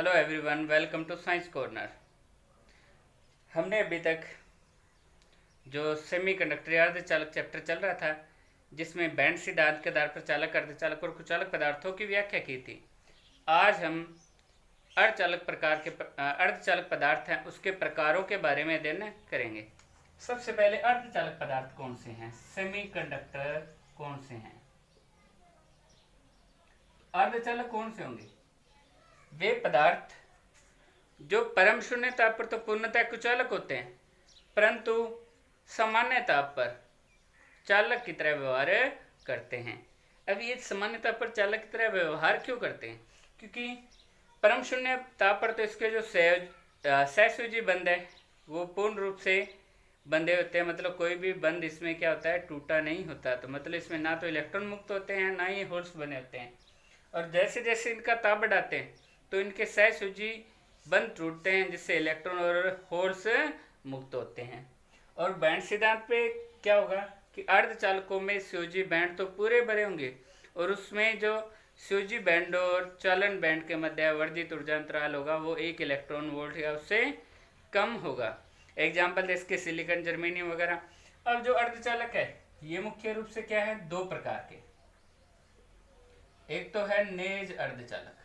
Hello everyone, welcome to Science Corner. हमने अभी तक जो सेमीकंडक्टर या अर्धचालक चैप्टर चल रहा था, जिसमें बैंड सिद्धांत के आधार पर चालक, अर्धचालक और कुचालक पदार्थों की व्याख्या की थी। आज हम अर्धचालक पदार्थ हैं, उसके प्रकारों के बारे में अध्ययन करेंगे। सबसे पहले अर्धचालक पदार्थ कौन से हैं, सेमीकंडक्टर कौन से हैं। अर्धचालक कौन से होंगे? वे पदार्थ जो परम शून्य ताप पर तो पूर्णतः कुचालक होते हैं, परंतु सामान्य ताप पर चालक की तरह व्यवहार करते हैं। अब ये सामान्य ताप पर चालक की तरह व्यवहार क्यों करते हैं? क्योंकि परम शून्य ताप पर तो इसके जो सहसंयोजी बंध है वो पूर्ण रूप से बंधे होते हैं। मतलब कोई भी बंध इसमें क्या होता है, टूटा नहीं होता। तो मतलब इसमें ना तो इलेक्ट्रॉन मुक्त होते हैं, ना ही होल्स बने होते हैं। और जैसे जैसे इनका ताप बढ़ाते हैं तो इनके सहसंयोजी बंध टूटते हैं, जिससे इलेक्ट्रॉन और होल्स मुक्त होते हैं। और बैंड सिद्धांत पे क्या होगा कि अर्धचालकों में संयोजी बैंड तो पूरे भरे होंगे, और उसमें जो संयोजी बैंड और चालन बैंड के मध्य वर्जित ऊर्जा अंतराल होगा वो 1 इलेक्ट्रॉन वोल्ट या उससे कम होगा। एग्जाम्पल जैसे सिलिकॉन, जर्मेनियम वगैरह। अब जो अर्धचालक है ये मुख्य रूप से क्या है, 2 प्रकार के। एक तो है नेज अर्धचालक,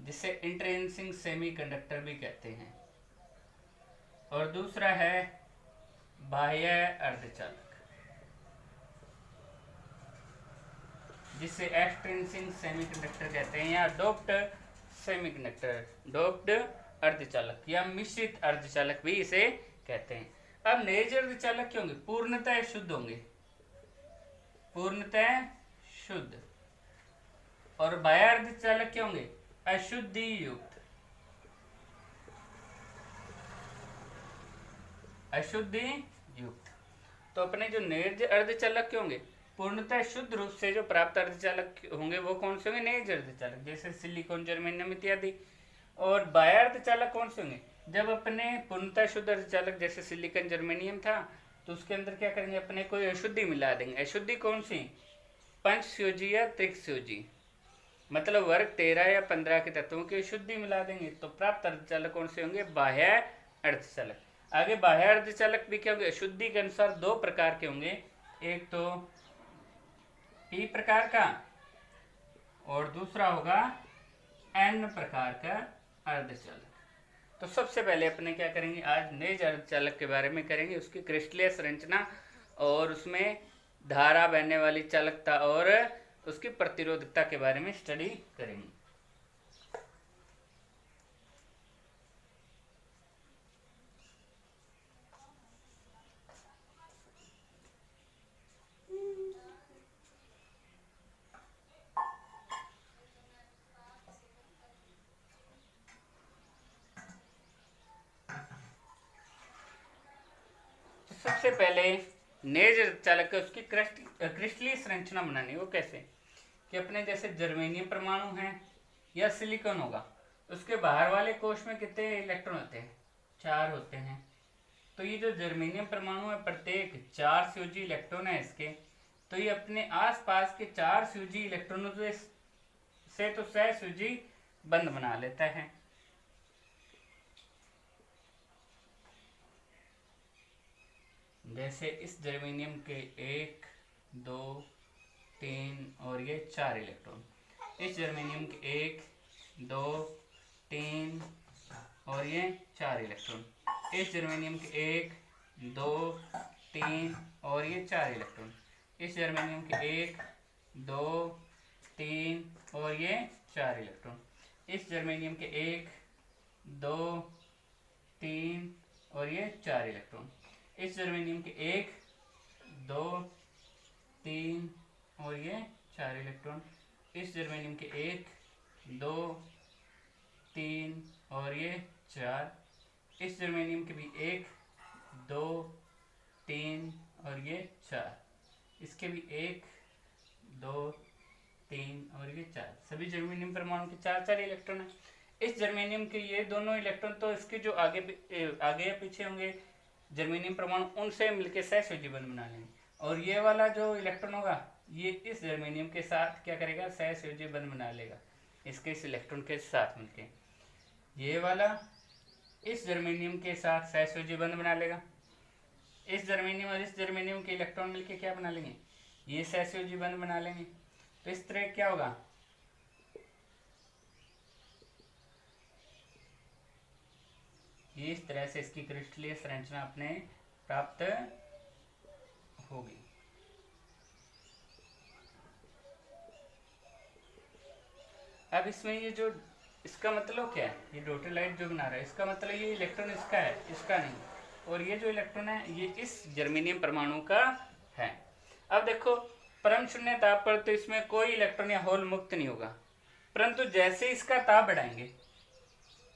जिसे इंट्रिंसिक सेमीकंडक्टर भी कहते हैं, और दूसरा है बाह्य अर्धचालक, जिसे एक्सट्रिंसिक सेमीकंडक्टर कहते हैं, या डोप्ड सेमीकंडक्टर, डोप्ड अर्धचालक या मिश्रित अर्धचालक भी इसे कहते हैं। अब नेज अर्धचालक क्या होंगे? पूर्णतः शुद्ध होंगे, पूर्णतः शुद्ध। और बाह्य अर्धचालक क्या होंगे? अशुद्धि युक्त, अशुद्धि युक्त। तो अपने जो नेज अर्धचालक के होंगे, पूर्णतः शुद्ध रूप से जो प्राप्त अर्धचालक होंगे वो कौन से होंगे? नेज अर्धचालक, जैसे सिलिकॉन, जर्मेनियम इत्यादि। और बाह्य अर्धचालक कौन से होंगे? जब अपने पूर्णतः शुद्ध अर्धचालक जैसे सिलिकॉन, जर्मेनियम था, तो उसके अंदर क्या करेंगे, अपने कोई अशुद्धि मिला देंगे। अशुद्धि कौन सी? पंचसंयोजी या त्रिकसंयोजी, मतलब वर्ग 13 या 15 के तत्वों की अशुद्धि मिला देंगे। तो प्राप्त अर्धचालक कौन से होंगे? बाह्य अर्धचालक। आगे बाह्य अर्धचालक भी क्या होंगे? अशुद्धि के अनुसार 2 प्रकार के होंगे। एक तो पी प्रकार का, और दूसरा होगा एन प्रकार का अर्धचालक। तो सबसे पहले अपने क्या करेंगे, आज नेज अर्धचालक के बारे में करेंगे, उसकी क्रिस्टलीय संरचना और उसमें धारा बहने वाली चालकता और उसकी प्रतिरोधकता के बारे में स्टडी करेंगे। सबसे पहले नेज अर्धचालक है उसकी क्रिस्टलीय संरचना बनानी। वो कैसे कि अपने जैसे जर्मेनियम परमाणु है या सिलिकॉन होगा, उसके बाहर वाले कोश में कितने इलेक्ट्रॉन होते हैं? 4 होते हैं। तो ये जो जर्मेनियम परमाणु है, प्रत्येक 4 संयोजी इलेक्ट्रॉन है इसके। तो ये अपने आसपास के 4 संयोजी इलेक्ट्रॉनों से तो सहसंयोजी बंध बना लेता है। जैसे इस जर्मेनियम के 1, 2, 3 और ये 4 इलेक्ट्रॉन, इस जर्मेनियम के 1, 2, 3 और ये 4 इलेक्ट्रॉन, इस जर्मेनियम के 1, 2, 3 और ये 4 इलेक्ट्रॉन, इस जर्मेनियम के 1, 2, 3 और ये 4 इलेक्ट्रॉन, इस जर्मेनियम के 1, 2, 3 और ये 4 इलेक्ट्रॉन, इस जर्मेनियम के 1, 2, 3 और ये 4 इलेक्ट्रॉन, इस जर्मेनियम के 1, 2, 3 और ये 4, इस जर्मेनियम के भी 1, 2, 3 और ये 4, इसके भी 1, 2, 3 और ये 4। सभी जर्मेनियम परमाणु के 4-4 इलेक्ट्रॉन है। इस जर्मेनियम के ये दोनों इलेक्ट्रॉन तो इसके जो आगे या पीछे होंगे जर्मेनियम परमाणु, उनसे मिलकर सहसंयोजी बंध बना लेंगे। और ये वाला जो इलेक्ट्रॉन होगा ये इस जर्मेनियम के साथ क्या करेगा? सहसंयोजी बंध बना लेगा, इसके इस इलेक्ट्रॉन के साथ मिलके। ये वाला इस जर्मेनियम के साथ सहसंयोजी बंध बना लेगा। इस जर्मेनियम और इस जर्मेनियम के इलेक्ट्रॉन मिलके क्या बना लेंगे, ये सहसंयोजी बंध बना लेंगे। तो इस तरह क्या होगा, इस तरह से इसकी क्रिस्टलीय संरचना अपने प्राप्त होगी। अब इसमें ये जो इसका मतलब क्या है, ये डॉटेड लाइट जो बना रहा है इसका मतलब ये इलेक्ट्रॉन इसका है, इसका नहीं, और ये जो इलेक्ट्रॉन है ये इस जर्मेनियम परमाणु का है। अब देखो परम शून्य ताप पर तो इसमें कोई इलेक्ट्रॉन या होल मुक्त नहीं होगा, परंतु जैसे इसका ताप बढ़ाएंगे,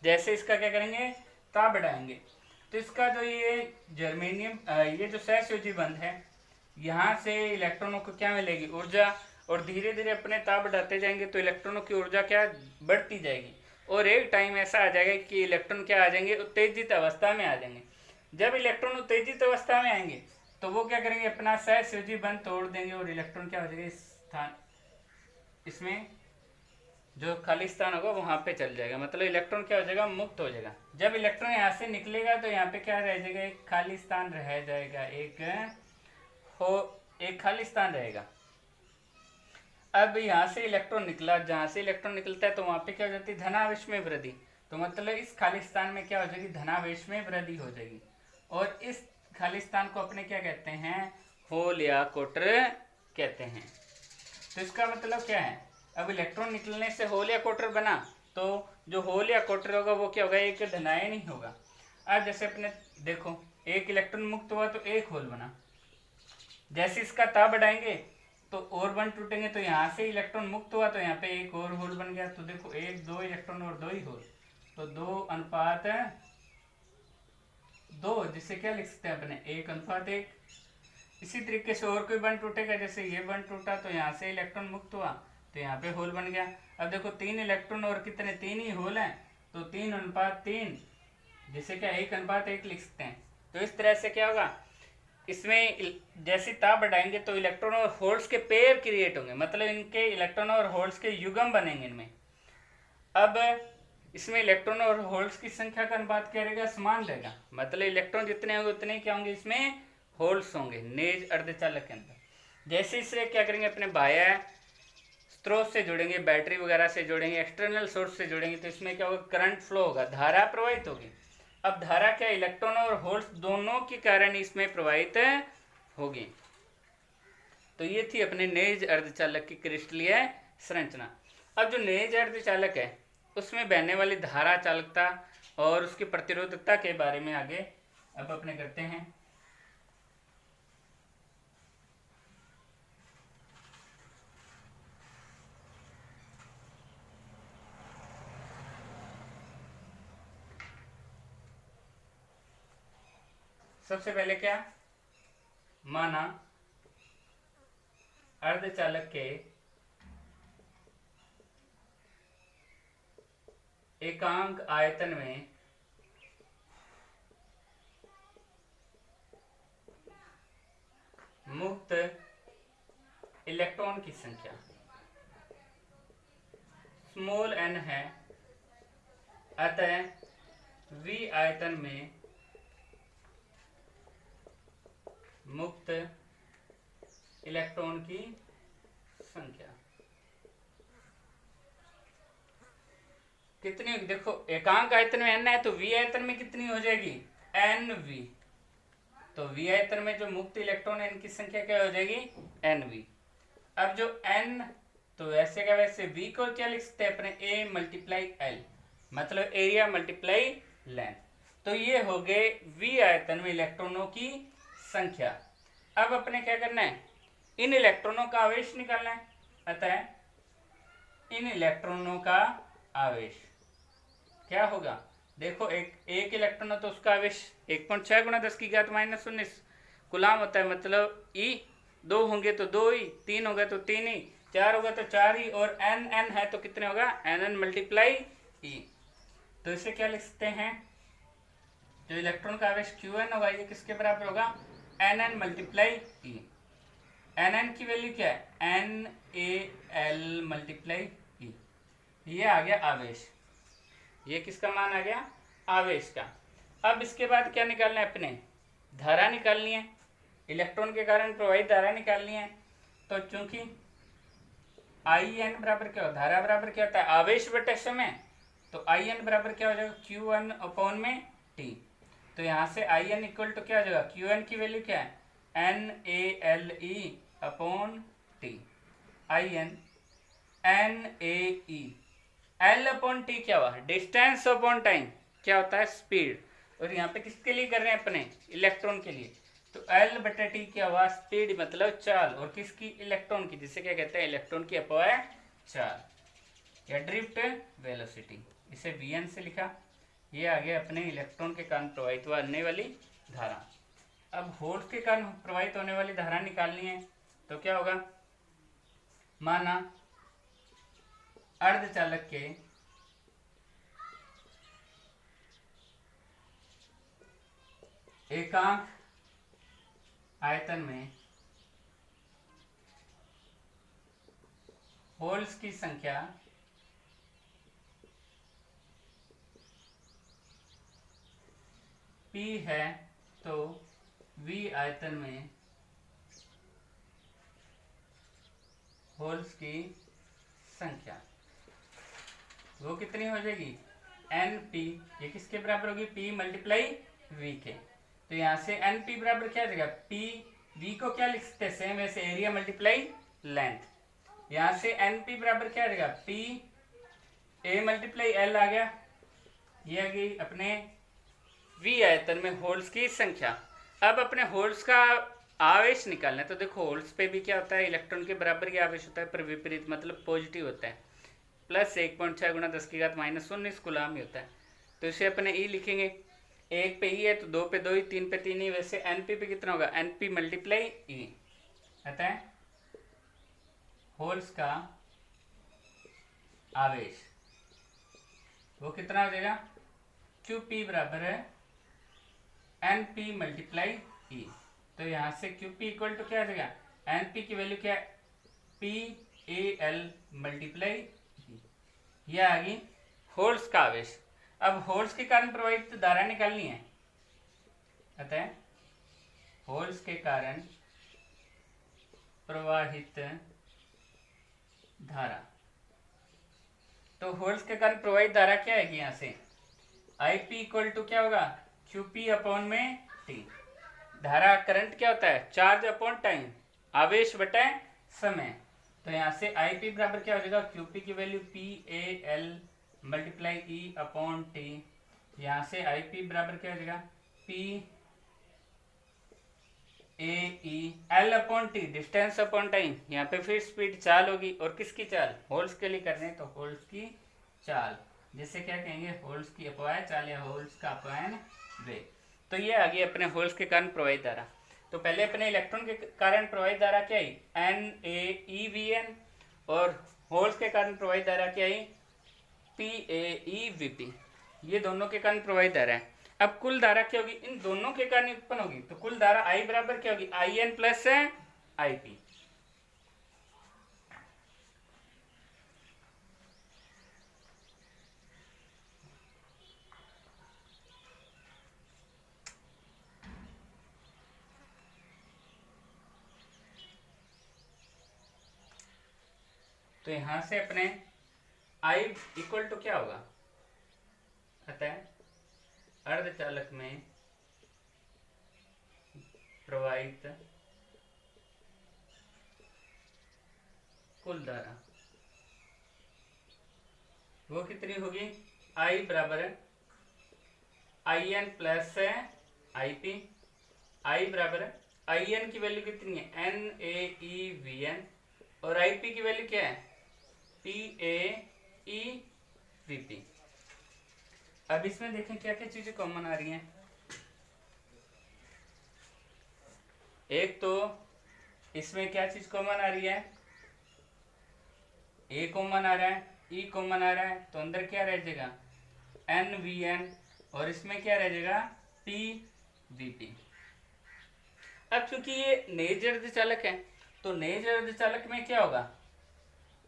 जैसे इसका क्या करेंगे, ताप बढ़ाएंगे, तो इसका जो ये जर्मेनियम ये जो सहसंयोजी बंध है, यहाँ से इलेक्ट्रॉनों को क्या मिलेगी, ऊर्जा, और धीरे धीरे अपने ताप बढ़ाते जाएंगे तो इलेक्ट्रॉनों की ऊर्जा क्या बढ़ती जाएगी, और एक टाइम ऐसा आ जाएगा कि इलेक्ट्रॉन क्या आ जाएंगे, उत्तेजित अवस्था में आ जाएंगे। जब इलेक्ट्रॉन उत्तेजित अवस्था में आएंगे तो वो क्या करेंगे, अपना सहसंयोजी बंध तोड़ देंगे और इलेक्ट्रॉन क्या हो जाएगा, इस स्थान, इसमें जो खाली स्थान होगा वहां पे चल जाएगा, मतलब इलेक्ट्रॉन क्या हो जाएगा, मुक्त हो जाएगा। जब इलेक्ट्रॉन यहाँ से निकलेगा तो यहाँ पे क्या रह जाएगा, एक खाली स्थान रह जाएगा, एक खाली स्थान रहेगा। अब यहाँ से इलेक्ट्रॉन निकला, जहाँ से इलेक्ट्रॉन निकलता है तो वहां पे क्या हो जाती है, धनावेश में वृद्धि, तो मतलब इस खाली स्थान में क्या हो जाएगी, धनावेश में वृद्धि हो जाएगी, और इस खाली स्थान को अपने क्या कहते हैं, होल या कोटर कहते हैं। तो इसका मतलब क्या है, अब इलेक्ट्रॉन निकलने से होल या कोटर बना, तो जो होल या कोटर होगा वो क्या होगा, एक धनायन ही होगा। अब जैसे अपने देखो एक इलेक्ट्रॉन मुक्त हुआ तो एक होल बना, जैसे इसका ताप बढ़ाएंगे तो और बंध टूटेंगे, तो यहाँ से इलेक्ट्रॉन मुक्त हुआ तो यहाँ पे एक और होल बन गया, तो देखो एक, दो इलेक्ट्रॉन और दो ही होल, तो 2:2, जिससे क्या लिख सकते हैं अपने 1:1। इसी तरीके से और कोई बंध टूटेगा, जैसे ये बंध टूटा तो यहाँ से इलेक्ट्रॉन मुक्त हुआ तो यहाँ पे होल बन गया। अब देखो 3 इलेक्ट्रॉन और कितने, 3 ही होल हैं, तो 3:3, जिसे क्या 1:1 लिख सकते हैं। तो इस तरह से क्या होगा, इसमें जैसे ताप बढ़ाएंगे तो इलेक्ट्रॉन और होल्स के पेयर क्रिएट होंगे, मतलब इनके इलेक्ट्रॉन और होल्स के युग्म बनेंगे इनमें। अब इसमें इलेक्ट्रॉन और होल्स की संख्या का अनुपात क्या रहेगा, समान रहेगा, मतलब इलेक्ट्रॉन जितने होंगे उतने क्या होंगे, इसमें होल्स होंगे नेज अर्धचालक के अंदर। जैसे इससे क्या करेंगे, अपने बाह्य स्रोत से जुड़ेंगे, बैटरी वगैरह से जुड़ेंगे, एक्सटर्नल सोर्स से जुड़ेंगे, तो इसमें क्या होगा, करंट फ्लो होगा, धारा प्रवाहित होगी। अब धारा क्या, इलेक्ट्रॉन और होल्स दोनों के कारण इसमें प्रवाहित होगी। तो ये थी अपने नेज अर्धचालक की क्रिस्टलीय संरचना। अब जो नेज अर्धचालक है उसमें बहने वाली धारा चालकता और उसकी प्रतिरोधकता के बारे में आगे अब अपने करते हैं। सबसे पहले क्या माना, अर्धचालक के एकांक आयतन में मुक्त इलेक्ट्रॉन की संख्या स्मॉल n है, अतः V आयतन में मुक्त इलेक्ट्रॉन की संख्या कितनी होगी, देखो एकांक आयतन में n है तो V आयतन में कितनी हो जाएगी, nV। तो V आयतन में जो मुक्त इलेक्ट्रॉन है इनकी संख्या क्या हो जाएगी, nV। अब जो n, तो वैसे का वैसे V को क्या लिख सकते हैं अपने, A × L, मतलब एरिया मल्टीप्लाई लेंथ। तो ये हो गए V आयतन में इलेक्ट्रॉनों की संख्या। अब अपने क्या करना है, इन इलेक्ट्रॉनों का आवेश निकालना है, अतः इन इलेक्ट्रॉनों का आवेश क्या होगा, देखो एक इलेक्ट्रॉन हो तो उसका आवेश 1.6 × 10⁻⁻19 गुलाम होता है, मतलब E 2 होंगे तो 2 ही, 3 होगा तो 3 ही, 4 होगा तो 4 ही, और n है तो कितने होगा, nn × E। तो इसे क्या लिख सकते हैं, जो इलेक्ट्रॉन का आवेश Qn होगा ये किसके बराबर होगा, nn × E। nn की वैल्यू क्या है, NaL × E, ये आ गया आवेश। ये किसका मान आ गया, आवेश का। अब इसके बाद क्या निकालना है अपने, धारा निकालनी है, इलेक्ट्रॉन के कारण प्रवाहित धारा निकालनी है। तो चूंकि आई एन बराबर क्या हो, धारा बराबर क्या होता है, आवेश बटे समय, तो आई एन बराबर क्या हो जाएगा, क्यू एन अपॉन में टी। तो यहाँ से आई एन इक्वल टू क्या हो जाएगा, क्यू एन की वैल्यू क्या है, N A L E upon T. I N N A E, L upon T क्या हुआ, डिस्टेंस अपॉन टाइम क्या होता है, स्पीड। और यहाँ पे किसके लिए कर रहे हैं अपने, इलेक्ट्रॉन के लिए। तो एल बटा टी क्या हुआ, स्पीड मतलब चाल, और किसकी, इलेक्ट्रॉन की, जिसे क्या कहते हैं, इलेक्ट्रॉन की अपव्यय चाल या ड्रिफ्ट वेलोसिटी। इसे वीएन से लिखा। ये आ गया अपने इलेक्ट्रॉन के कारण प्रवाहित होने वाली धारा। अब होल्स के कारण प्रवाहित होने वाली धारा निकालनी है, तो क्या होगा, माना अर्धचालक के एकांक आयतन में होल्स की संख्या P है, तो V आयतन में होल्स की संख्या वो कितनी हो जाएगी, NP। ये किसके बराबर होगी, P मल्टीप्लाई V के। तो यहाँ से NP बराबर क्या आ जाएगा, P V को क्या लिख सकते हैं, सेम ऐसे एरिया मल्टीप्लाई लेंथ। यहाँ से NP बराबर क्या आ जाएगा, P A मल्टीप्लाई L आ गया। ये आ गई अपने V आयतन में होल्स की संख्या। अब अपने होल्स का आवेश निकालना है। तो देखो होल्स पे भी क्या होता है, इलेक्ट्रॉन के बराबर ही आवेश होता है, पर विपरीत मतलब पॉजिटिव होता है, प्लस 1.6 गुणा 10⁻⁻19 कूलम ही होता है। तो इसे अपने ई लिखेंगे, एक पे ई है तो दो पे दो ही, तीन पे तीन ही। वैसे एनपी पे कितना होगा, एनपी मल्टीप्लाई ई। अतः होल्स का आवेश वो कितना हो जाएगा, QP बराबर है NP मल्टीप्लाई ई। तो यहाँ से QP इक्वल टू क्या आ जाएगा, NP की वैल्यू क्या है, PAL मल्टीप्लाई ई। यह आ गई होल्स का आवेश। अब होल्स के कारण प्रवाहित धारा निकालनी है। अतः होल्स के कारण प्रवाहित धारा, तो होल्स के कारण प्रवाहित धारा क्या है, यहाँ से IP इक्वल टू क्या होगा, QP अपॉन में T। धारा करंट क्या होता है, चार्ज अपॉन टाइम, आवेश बटे समय। तो यहाँ से IP बराबर क्या हो जाएगा, QP की value PAL multiply e upon T. यहाँ से IP बराबर क्या हो जाएगा, PAE L upon T, distance upon time. यहाँ पे फिर स्पीड चाल होगी, और किसकी चाल, होल्स के लिए करने तो होल्स की चाल, जिसे क्या कहेंगे, होल्स की अपव्यय चाल या होल्स का अपवयन वेग। तो ये आ गई अपने होल्स के कारण प्रवाहित धारा। तो पहले अपने इलेक्ट्रॉन के कारण प्रवाहित धारा क्या आई, NaEVN, और होल्स के कारण प्रवाहित धारा क्या आई, PAEVP। ये दोनों के कारण प्रवाहित धारा है। अब कुल धारा क्या होगी, इन दोनों के कारण उत्पन्न होगी। तो कुल धारा I बराबर क्या होगी, IN प्लस IP। तो यहां से अपने I इक्वल टू क्या होगा, अतः अर्धचालक में प्रवाहित कुल धारा वो कितनी होगी, I बराबर है IN प्लस IP। I बराबर है IN की वैल्यू कितनी है, NaEVN, और IP की वैल्यू क्या है, PAEVP। अब इसमें देखें क्या क्या चीजें कॉमन आ रही हैं। एक तो इसमें क्या चीज कॉमन आ रही है, A कॉमन आ रहा है, E कॉमन आ रहा है, तो अंदर क्या रह जाएगा, NVN, और इसमें क्या रह जाएगा, PVP। अब चूंकि ये नेज अर्धचालक है, तो नेज अर्धचालक में क्या होगा,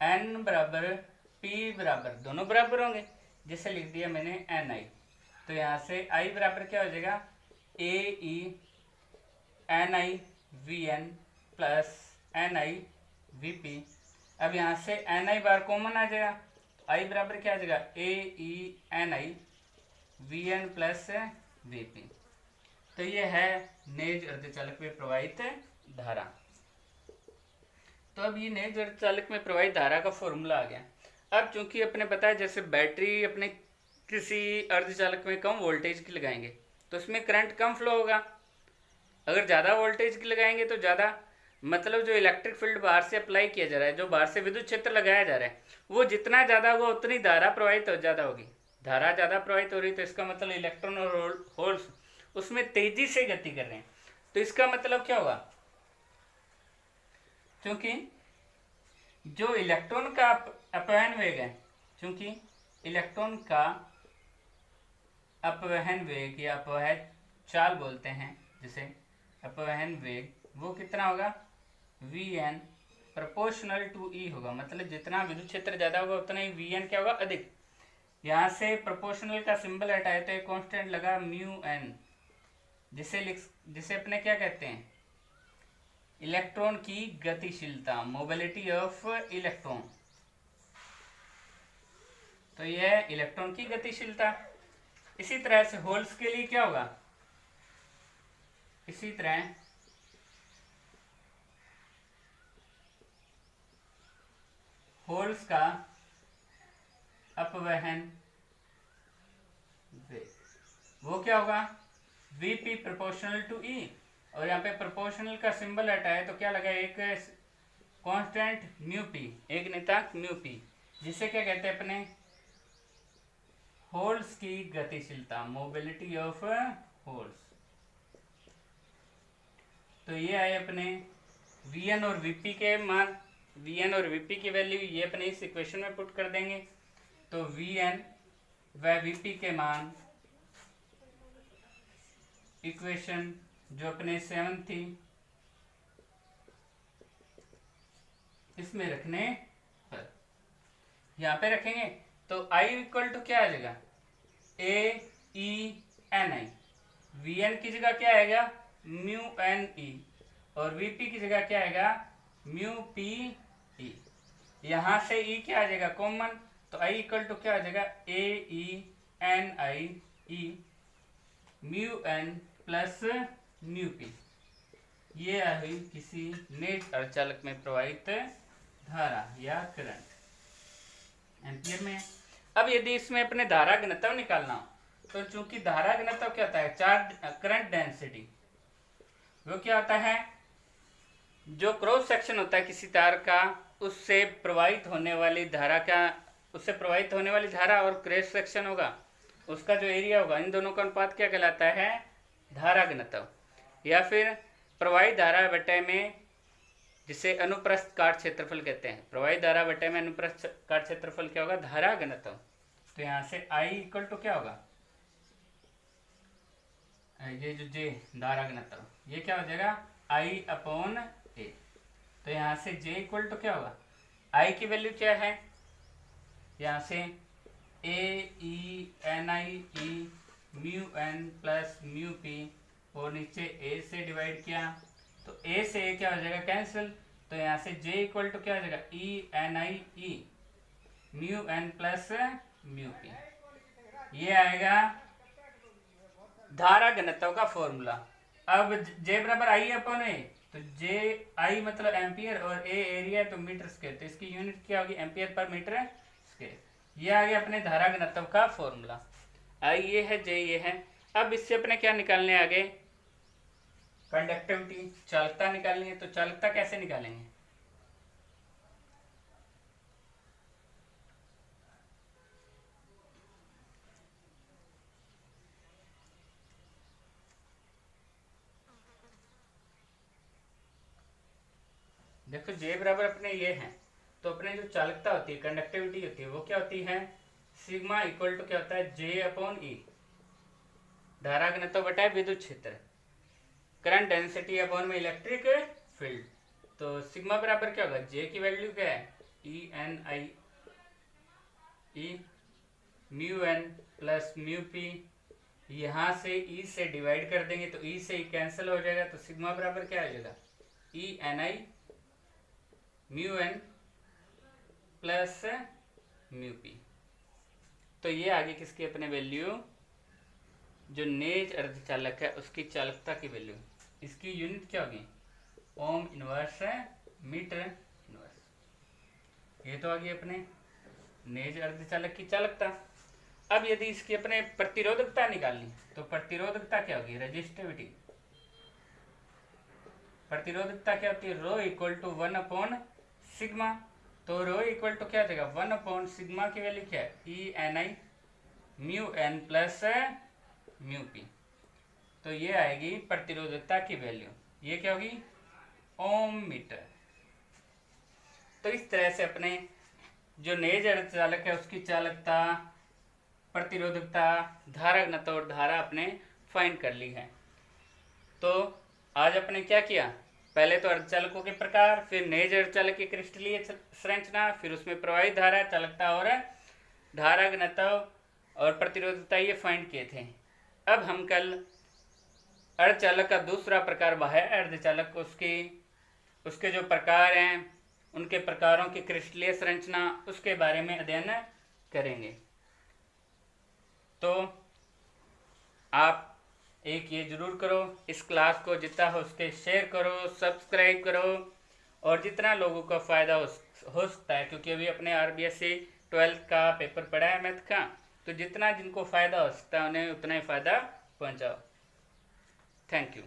N बराबर P बराबर, दोनों बराबर होंगे। जैसे लिख दिया मैंने एन आई, तो यहाँ से आई बराबर क्या हो जाएगा A E N I V N plus N I V P. अब यहाँ से एन आई बार कॉमन आ जाएगा, आई बराबर क्या आ जाएगा A E N I V N plus V P. तो ये है नेज अर्धचालक में प्रवाहित धारा। तो अब ये नेज अर्धचालक में प्रवाहित धारा का फॉर्मूला आ गया। अब चूंकि अपने पता है जैसे बैटरी अपने किसी अर्धचालक में कम वोल्टेज की लगाएंगे तो उसमें करंट कम फ्लो होगा। अगर ज़्यादा वोल्टेज की लगाएंगे तो ज़्यादा, मतलब जो इलेक्ट्रिक फील्ड बाहर से अप्लाई किया जा रहा है, जो बाहर से विद्युत क्षेत्र लगाया जा रहा है, वो जितना ज़्यादा होगा उतनी धारा प्रवाहित ज़्यादा होगी। धारा ज़्यादा प्रवाहित हो रही तो इसका मतलब इलेक्ट्रॉन और होल्स उसमें तेजी से गति कर रहे हैं। तो इसका मतलब क्या होगा, क्योंकि जो इलेक्ट्रॉन का अपवहन वेग है, क्योंकि इलेक्ट्रॉन का अपवहन वेग या अपवहन चाल बोलते हैं जिसे, अपवहन वेग वो कितना होगा वी एन प्रोपोर्शनल टू ई होगा। मतलब जितना विद्युत क्षेत्र ज़्यादा होगा उतना ही वी एन क्या होगा अधिक। यहाँ से प्रोपोर्शनल का सिंबल हटाए तो एक कांस्टेंट लगा म्यू एन, जिसे अपने क्या कहते हैं इलेक्ट्रॉन की गतिशीलता, मोबिलिटी ऑफ इलेक्ट्रॉन। तो यह है इलेक्ट्रॉन की गतिशीलता। इसी तरह से होल्स के लिए क्या होगा, इसी तरह होल्स का अपवहन वेग वो क्या होगा Vp प्रोपोर्शनल टू E, और यहाँ पे प्रोपोर्शनल का सिंबल हटाए तो क्या लगा एक कांस्टेंट म्यू पी, एक नियतांक म्यू पी, जिसे क्या कहते हैं अपने होल्स की गतिशीलता, मोबिलिटी ऑफ होल्स। तो ये आए अपने Vn और Vp के मान, Vn और Vp की वैल्यू ये अपने इस इक्वेशन में पुट कर देंगे। तो Vn व Vp के मान इक्वेशन जो अपने 7 थी इसमें रखने पर यहाँ पे रखेंगे तो I इक्वल टू क्या आ जाएगा A E N I. V N की जगह क्या आएगा म्यू एन ई, और वीपी की जगह क्या आएगा म्यू पी ई। यहाँ से ई क्या आ जाएगा कॉमन, तो आई इक्वल टू क्या आ जाएगा A E N I E mu N plus mu P. ये आई किसी नेट अर्धचालक में प्रवाहित धारा या करंट एम्पियर में। अब यदि इसमें अपने धारा घनत्व निकालना हो तो चूंकि धारा घनत्व क्या होता है चार्ज करंट डेंसिटी, वो क्या होता है जो क्रॉस सेक्शन होता है किसी तार का, उससे प्रवाहित होने वाली धारा का, उससे प्रवाहित होने वाली धारा और क्रॉस सेक्शन होगा उसका जो एरिया होगा, इन दोनों का अनुपात क्या कहलाता है धारा घनत्व। या फिर प्रवाहित धारा बटे में, जिसे अनुप्रस्थ काट क्षेत्रफल कहते हैं, प्रवाहित धारा बटे में अनुप्रस्थ काट क्षेत्रफल क्या होगा धारा घनत्व। तो यहाँ से I इक्वल टू क्या होगा, ये जो J धारा घनत्व ये क्या हो जाएगा I अपॉन A। तो यहाँ से J इक्वल टू क्या होगा, I की वैल्यू क्या है, यहाँ से A E N I E mu N plus mu P, और नीचे A से डिवाइड किया तो A से A क्या हो जाएगा कैंसिल। तो यहाँ से J इक्वल टू क्या हो जाएगा E N I E mu N plus mu P. ये आएगा धारा घनत्व का फॉर्मूला। अब J बराबर I अपॉन A, तो J I मतलब एम्पियर और A एरिया तो मीटर स्क्वायर, तो इसकी यूनिट क्या होगी एम्पियर पर मीटर स्क्वायर। ये आ गया अपने धारा घनत्व का फॉर्मूला। I ये है, J ये है। अब इससे अपने क्या निकालने आगे कंडक्टिविटी, चालकता निकालनी है। तो चालकता कैसे निकालेंगे, देखो J बराबर अपने ये है, तो अपने जो चालकता होती है कंडक्टिविटी होती है वो क्या होती है सिग्मा इक्वल टू क्या होता है J अपॉन ई, धारा घनत्व बटा विद्युत क्षेत्र, करंट डेंसिटी अपॉन में इलेक्ट्रिक फील्ड। तो सिग्मा बराबर क्या होगा J की वैल्यू क्या है E N I E mu N plus mu P, यहाँ से ई से डिवाइड कर देंगे तो ई से ई कैंसिल हो जाएगा, तो सिग्मा बराबर क्या आ जाएगा, E N I mu N plus mu P. तो ये आगे किसकी अपने वैल्यू, जो नेज अर्धचालक है उसकी चालकता की वैल्यू, इसकी यूनिट क्या होगी, ओम इनवर्स मीटर इनवर्स। ये तो आ गई अपने नेज अर्धचालक की चालकता। अब यदि इसकी अपने प्रतिरोधकता निकालनी, तो प्रतिरोधकता क्या होगी, रेजिस्टिविटी। प्रतिरोधकता क्या होती है, रो इक्वल टू 1/सिग्मा। तो रो इक्वल टू क्या हो जाएगा, 1/सिग्मा की वैल्यू क्या है, E N I mu N plus mu P. तो ये आएगी प्रतिरोधकता की वैल्यू, ये क्या होगी, ओम मीटर। तो इस तरह से अपने जो नेज अर्धचालक है उसकी चालकता, प्रतिरोधकता, धारा घनत्व और धारा अपने फाइंड कर ली है। तो आज अपने क्या किया, पहले तो अर्धचालकों के प्रकार, फिर नेज अर्धचालक की क्रिस्टलीय संरचना, फिर उसमें प्रवाहित धारा, चालकता और धारा घनत्व और प्रतिरोधकता, ये फाइंड किए थे। अब हम कल अर्धचालक का दूसरा प्रकार बाह्य अर्धचालक, उसके जो प्रकार हैं, उनके प्रकारों की क्रिस्टलीय संरचना, उसके बारे में अध्ययन करेंगे। तो आप एक ये जरूर करो, इस क्लास को जितना हो उसके शेयर करो, सब्सक्राइब करो, और जितना लोगों का फ़ायदा हो सकता है, क्योंकि अभी अपने RBSc 12th का पेपर पड़ा है मैथ का, तो जितना जिनको फ़ायदा हो सकता है उन्हें उतना ही फ़ायदा पहुंचाओ। Thank you.